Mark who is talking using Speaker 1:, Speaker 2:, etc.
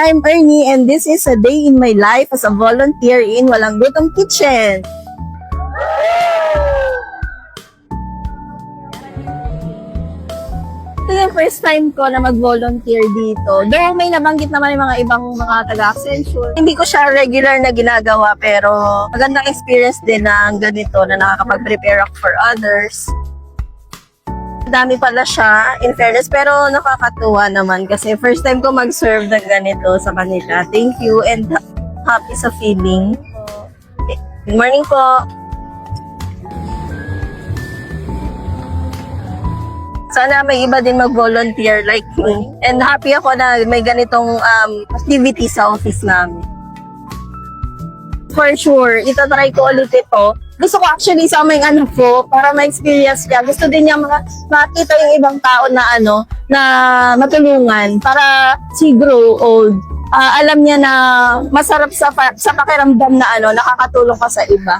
Speaker 1: I'm Ernie and this is a day in my life as a volunteer in Walang Gutom Kitchen. Ito yung first time ko na mag-volunteer dito. Though may nabanggit naman yung mga ibang mga taga-Accenture. Hindi ko siya regular na ginagawa pero magandang experience din na ganito na nakakapag-prepare ako for others. Dami pala siya, in fairness, pero nakakatuwa naman kasi first time ko mag-serve ng ganito sa kanila. Thank you and happy sa feeling. Good morning po. Sana may iba din mag-volunteer like me. And happy ako na may ganitong activity sa office namin. For sure, itatry ko ulit ito. Gusto ko actually sa aming anak ko para ma-experience niya. Gusto din niya makita yung ibang tao na na matulungan para she grow old. Alam niya na masarap sa pakiramdam na nakakatulong ka sa iba.